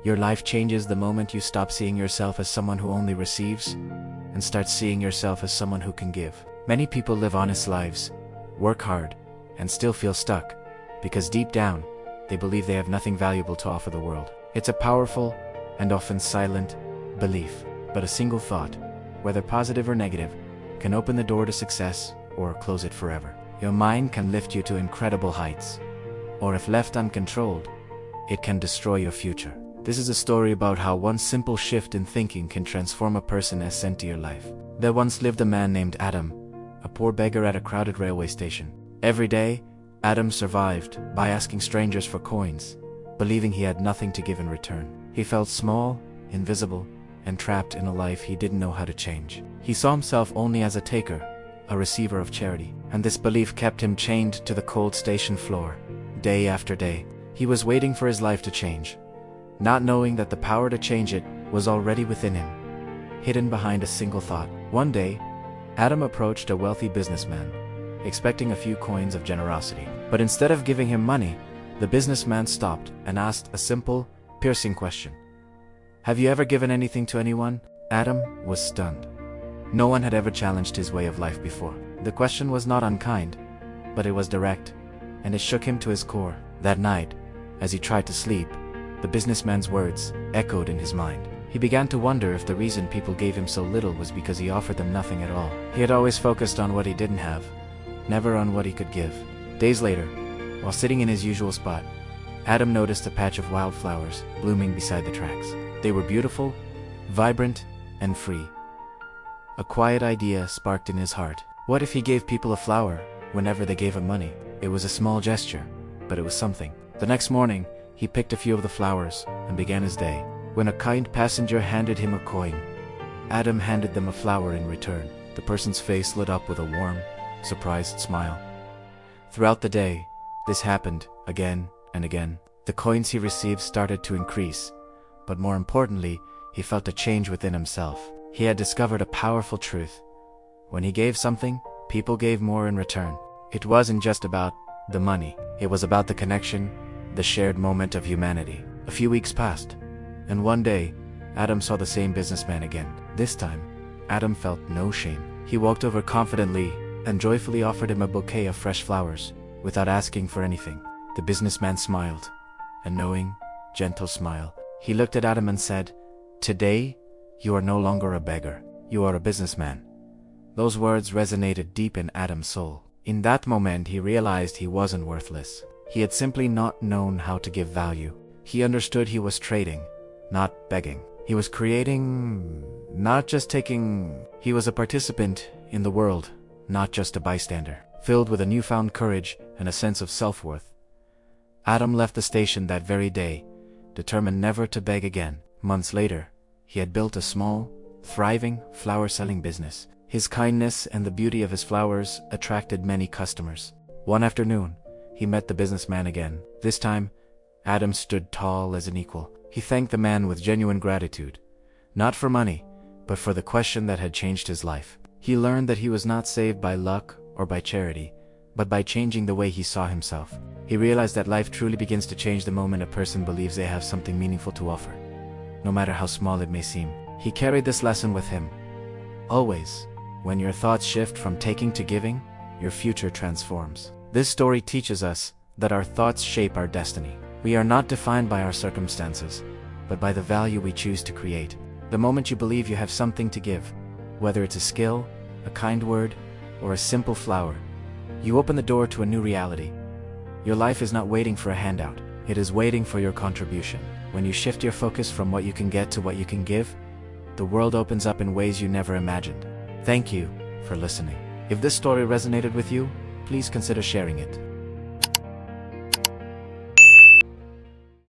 Your life changes the moment you stop seeing yourself as someone who only receives and start seeing yourself as someone who can give. Many people live honest lives, work hard, and still feel stuck because deep down, they believe they have nothing valuable to offer the world. It's a powerful and often silent belief, but a single thought, whether positive or negative, can open the door to success or close it forever. Your mind can lift you to incredible heights, or if left uncontrolled, it can destroy your future. This is a story about how one simple shift in thinking can transform a person as sent to your life. There once lived a man named Adam, a poor beggar at a crowded railway station. Every day, Adam survived by asking strangers for coins, believing he had nothing to give in return. He felt small, invisible, and trapped in a life he didn't know how to change. He saw himself only as a taker, a receiver of charity, and this belief kept him chained to the cold station floor. Day after day, he was waiting for his life to change, not knowing that the power to change it was already within him, hidden behind a single thought. One day, Adam approached a wealthy businessman, expecting a few coins of generosity. But instead of giving him money, the businessman stopped and asked a simple, piercing question. "Have you ever given anything to anyone?" Adam was stunned. No one had ever challenged his way of life before. The question was not unkind, but it was direct, and it shook him to his core. That night, as he tried to sleep, the businessman's words echoed in his mind. He began to wonder if the reason people gave him so little was because he offered them nothing at all. He had always focused on what he didn't have, never on what he could give. Days later, while sitting in his usual spot, Adam noticed a patch of wildflowers blooming beside the tracks. They were beautiful, vibrant, and free. A quiet idea sparked in his heart. What if he gave people a flower whenever they gave him money? It was a small gesture, but it was something. The next morning, he picked a few of the flowers and began his day. When a kind passenger handed him a coin, Adam handed them a flower in return. The person's face lit up with a warm, surprised smile. Throughout the day, this happened again and again. The coins he received started to increase, but more importantly, he felt a change within himself. He had discovered a powerful truth. When he gave something, people gave more in return. It wasn't just about the money. It was about the connection, the shared moment of humanity. A few weeks passed, and one day, Adam saw the same businessman again. This time, Adam felt no shame. He walked over confidently and joyfully offered him a bouquet of fresh flowers, without asking for anything. The businessman smiled, a knowing, gentle smile. He looked at Adam and said, "Today, you are no longer a beggar. You are a businessman." Those words resonated deep in Adam's soul. In that moment, he realized he wasn't worthless. He had simply not known how to give value. He understood he was trading, not begging. He was creating, not just taking. He was a participant in the world, not just a bystander. Filled with a newfound courage and a sense of self-worth, Adam left the station that very day, determined never to beg again. Months later, he had built a small, thriving, flower-selling business. His kindness and the beauty of his flowers attracted many customers. One afternoon, he met the businessman again. This time, Adam stood tall as an equal. He thanked the man with genuine gratitude, not for money, but for the question that had changed his life. He learned that he was not saved by luck or by charity, but by changing the way he saw himself. He realized that life truly begins to change the moment a person believes they have something meaningful to offer, no matter how small it may seem. He carried this lesson with him. Always, when your thoughts shift from taking to giving, your future transforms. This story teaches us that our thoughts shape our destiny. We are not defined by our circumstances, but by the value we choose to create. The moment you believe you have something to give, whether it's a skill, a kind word, or a simple flower, you open the door to a new reality. Your life is not waiting for a handout. It is waiting for your contribution. When you shift your focus from what you can get to what you can give, the world opens up in ways you never imagined. Thank you for listening. If this story resonated with you, please consider sharing it.